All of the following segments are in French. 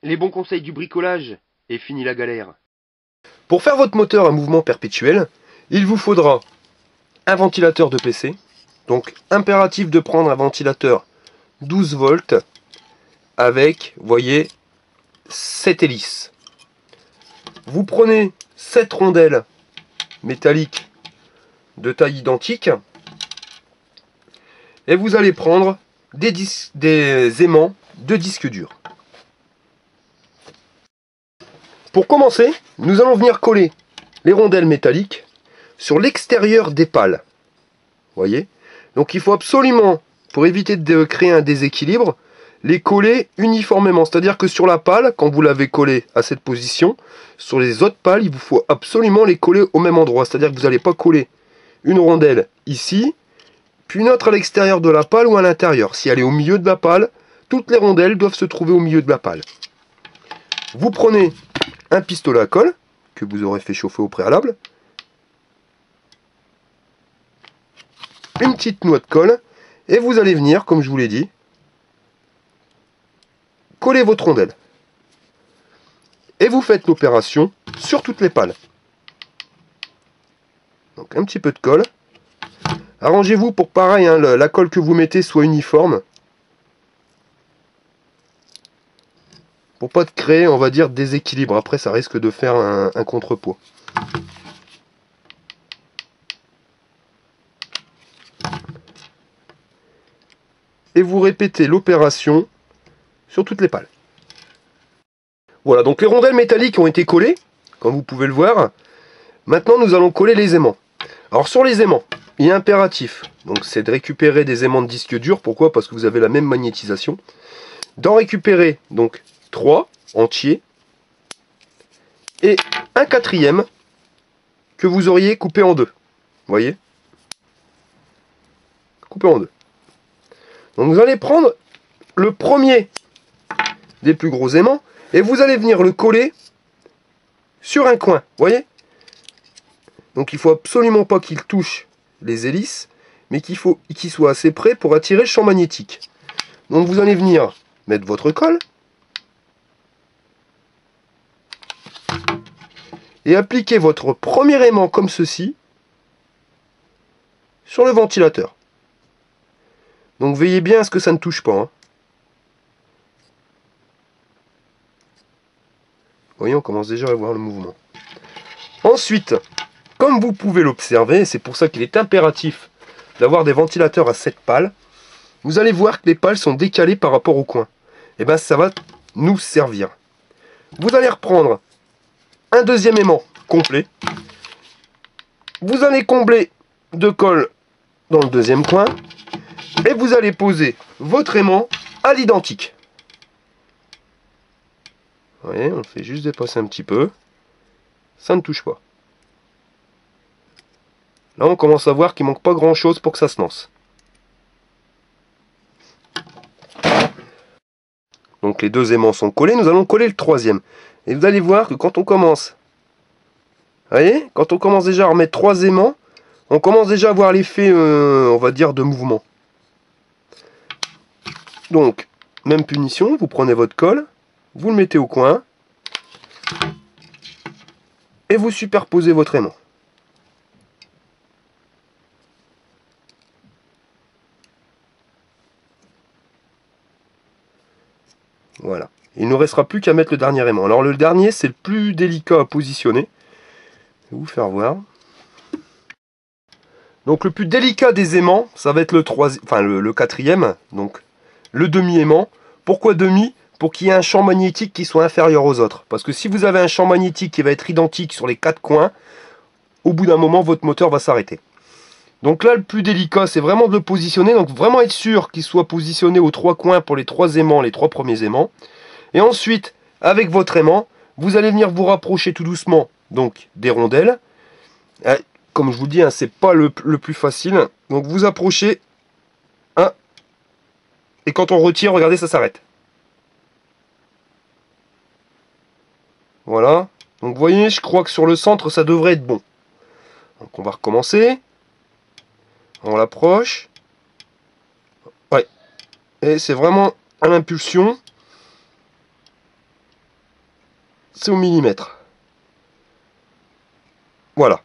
les bons conseils du bricolage et fini la galère. Pour faire votre moteur à mouvement perpétuel, il vous faudra un ventilateur de PC. Donc impératif de prendre un ventilateur 12 volts avec, vous voyez, 7 hélices. Vous prenez 7 rondelles métalliques de taille identique et vous allez prendre des aimants de disque dur. Pour commencer, nous allons venir coller les rondelles métalliques sur l'extérieur des pales. Voyez? Donc il faut absolument, pour éviter de créer un déséquilibre, les coller uniformément. C'est-à-dire que sur la pale, quand vous l'avez collé à cette position, sur les autres pales, il vous faut absolument les coller au même endroit. C'est-à-dire que vous n'allez pas coller une rondelle ici, puis une autre à l'extérieur de la pale ou à l'intérieur. Si elle est au milieu de la pale, toutes les rondelles doivent se trouver au milieu de la pale. Vous prenez un pistolet à colle, que vous aurez fait chauffer au préalable, une petite noix de colle, et vous allez venir, comme je vous l'ai dit, coller votre rondelle. Et vous faites l'opération sur toutes les pales. Donc un petit peu de colle. Arrangez-vous pour pareil, hein, la colle que vous mettez soit uniforme. Pour pas de créer, on va dire, déséquilibre. Après, ça risque de faire un contrepoids. Et vous répétez l'opération sur toutes les pales. Voilà, donc les rondelles métalliques ont été collées, comme vous pouvez le voir. Maintenant, nous allons coller les aimants. Alors sur les aimants, il est impératif, donc c'est de récupérer des aimants de disque dur. Pourquoi? Parce que vous avez la même magnétisation. D'en récupérer donc 3 entiers et un quatrième que vous auriez coupé en deux. Vous voyez? Coupé en deux. Donc vous allez prendre le premier des plus gros aimants et vous allez venir le coller sur un coin. Vous voyez? Donc il faut absolument pas qu'il touche les hélices, mais qu'il faut qu'il soit assez près pour attirer le champ magnétique. Donc vous allez venir mettre votre colle et appliquer votre premier aimant comme ceci sur le ventilateur. Donc veillez bien à ce que ça ne touche pas, hein. Vous voyez, on commence déjà à voir le mouvement. Ensuite, comme vous pouvez l'observer, c'est pour ça qu'il est impératif d'avoir des ventilateurs à 7 pales, vous allez voir que les pales sont décalées par rapport au coin. Et bien ça va nous servir. Vous allez reprendre un deuxième aimant complet. Vous allez combler de colle dans le deuxième coin. Et vous allez poser votre aimant à l'identique. Vous voyez, on le fait juste dépasser un petit peu. Ça ne touche pas. Là, on commence à voir qu'il manque pas grand chose pour que ça se lance. Donc les deux aimants sont collés, nous allons coller le troisième. Et vous allez voir que quand on commence, vous voyez, quand on commence déjà à remettre 3 aimants, on commence déjà à voir l'effet, on va dire, de mouvement. Donc, même punition, vous prenez votre colle, vous le mettez au coin, et vous superposez votre aimant. Voilà. Il ne nous restera plus qu'à mettre le dernier aimant. Alors le dernier, c'est le plus délicat à positionner. Je vais vous faire voir. Donc le plus délicat des aimants, ça va être le quatrième, donc le demi-aimant. Pourquoi demi? Pour qu'il y ait un champ magnétique qui soit inférieur aux autres. Parce que si vous avez un champ magnétique qui va être identique sur les 4 coins, au bout d'un moment, votre moteur va s'arrêter. Donc là, le plus délicat, c'est vraiment de le positionner. Donc vraiment être sûr qu'il soit positionné aux 3 coins pour les 3 aimants, les 3 premiers aimants. Et ensuite, avec votre aimant, vous allez venir vous rapprocher tout doucement donc des rondelles. Comme je vous dis, hein, c'est pas le plus facile. Donc vous approchez. Et quand on retire, regardez, ça s'arrête. Voilà. Donc vous voyez, je crois que sur le centre, ça devrait être bon. Donc on va recommencer. On l'approche. Ouais. Et c'est vraiment à l'impulsion. c'est au millimètre. Voilà.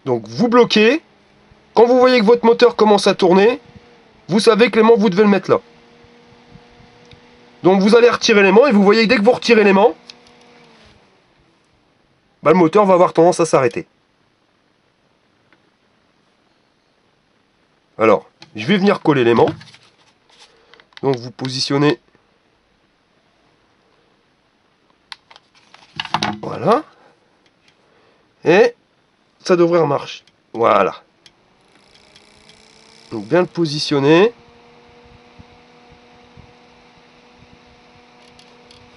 Donc vous bloquez. Quand vous voyez que votre moteur commence à tourner, vous savez que l'aimant, vous devez le mettre là. Donc vous allez retirer l'aimant et vous voyez que dès que vous retirez l'aimant, bah, le moteur va avoir tendance à s'arrêter. Alors, je vais venir coller l'aimant. Donc vous positionnez. Voilà. Et ça devrait marcher. Voilà. Donc bien le positionner.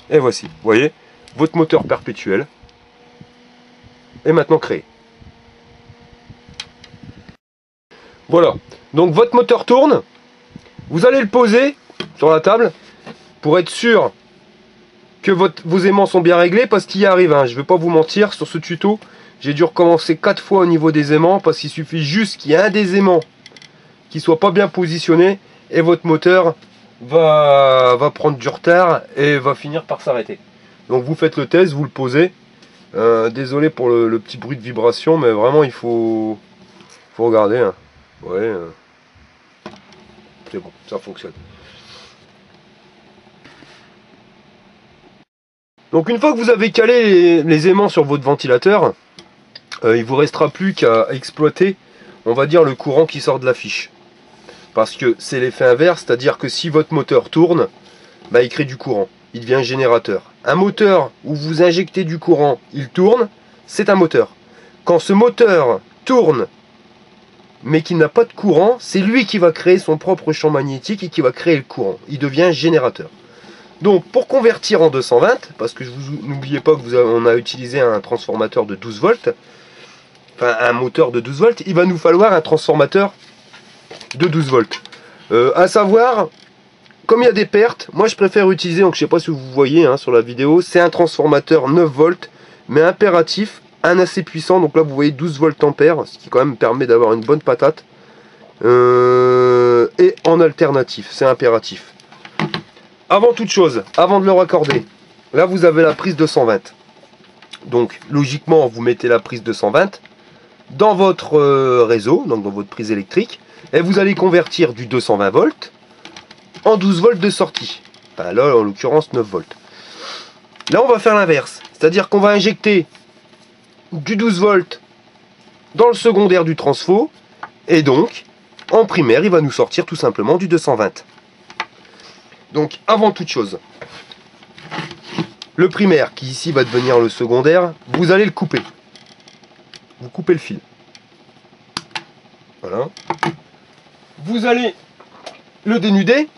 Et voici, vous voyez, votre moteur perpétuel est maintenant créé. Voilà, donc votre moteur tourne. Vous allez le poser sur la table pour être sûr que vos aimants sont bien réglés, parce qu'il y arrive, hein, je ne vais pas vous mentir, sur ce tuto, j'ai dû recommencer 4 fois au niveau des aimants, parce qu'il suffit juste qu'il y ait un des aimants qui soit pas bien positionné et votre moteur va prendre du retard et va finir par s'arrêter. Donc vous faites le test, vous le posez. Désolé pour le petit bruit de vibration, mais vraiment il faut regarder. Hein. Ouais, c'est bon, ça fonctionne. Donc une fois que vous avez calé les aimants sur votre ventilateur, il vous restera plus qu'à exploiter, on va dire, le courant qui sort de la fiche. Parce que c'est l'effet inverse, c'est-à-dire que si votre moteur tourne, bah, il crée du courant, il devient un générateur. Un moteur où vous injectez du courant, il tourne, c'est un moteur. Quand ce moteur tourne, mais qu'il n'a pas de courant, c'est lui qui va créer son propre champ magnétique et qui va créer le courant. Il devient un générateur. Donc pour convertir en 220, parce que n'oubliez pas que on a utilisé un transformateur de 12 volts, enfin un moteur de 12 volts, il va nous falloir un transformateur de 12 volts. À savoir, comme il y a des pertes, moi je préfère utiliser, donc je sais pas si vous voyez hein, sur la vidéo, c'est un transformateur 9 volts, mais impératif, un assez puissant, donc là vous voyez 12 volts ampères, ce qui quand même permet d'avoir une bonne patate. Et en alternatif, c'est impératif. Avant toute chose, avant de le raccorder, là vous avez la prise 220. Donc logiquement vous mettez la prise 220 dans votre réseau, donc dans votre prise électrique, et vous allez convertir du 220 volts en 12 volts de sortie. Enfin, là en l'occurrence 9 volts. Là on va faire l'inverse, c'est-à-dire qu'on va injecter du 12 volts dans le secondaire du transfo, et donc en primaire il va nous sortir tout simplement du 220. Donc avant toute chose, le primaire qui ici va devenir le secondaire, vous allez le couper. Vous coupez le fil. Voilà. Vous allez le dénuder.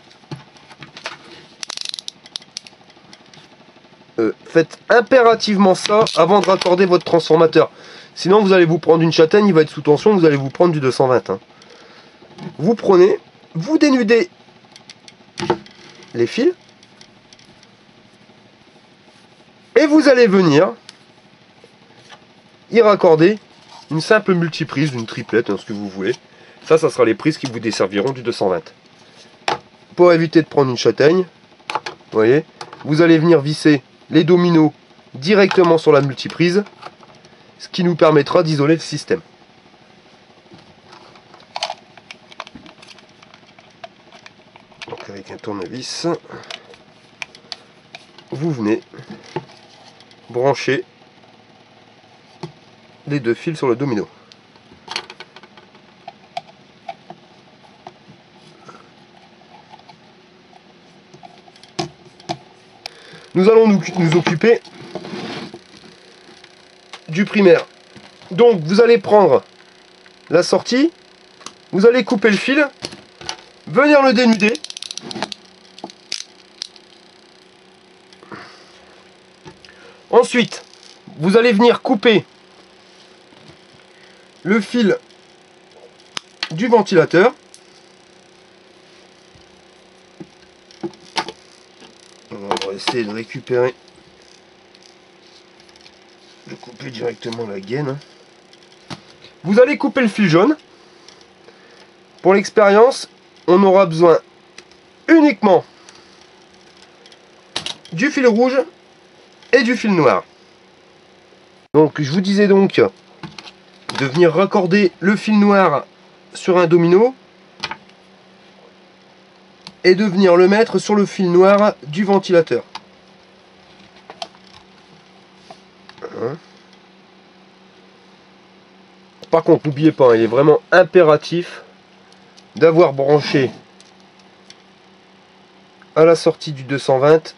Faites impérativement ça avant de raccorder votre transformateur. Sinon vous allez vous prendre une châtaigne, il va être sous tension, vous allez vous prendre du 220. Hein. Vous prenez, vous dénudez les fils. Et vous allez venir y raccorder une simple multiprise, une triplette, hein, ce que vous voulez. Ça sera les prises qui vous desserviront du 220. Pour éviter de prendre une châtaigne, vous voyez, vous allez venir visser les dominos directement sur la multiprise, ce qui nous permettra d'isoler le système. Donc avec un tournevis, vous venez brancher les deux fils sur le domino. Nous allons nous occuper du primaire. Donc vous allez prendre la sortie, vous allez couper le fil, venir le dénuder. Ensuite, vous allez venir couper le fil du ventilateur. On va essayer de récupérer, de couper directement la gaine. Vous allez couper le fil jaune. Pour l'expérience, on aura besoin uniquement du fil rouge et du fil noir. Donc je vous disais donc de venir raccorder le fil noir sur un domino et de venir le mettre sur le fil noir du ventilateur. Par contre, n'oubliez pas, il est vraiment impératif d'avoir branché à la sortie du 220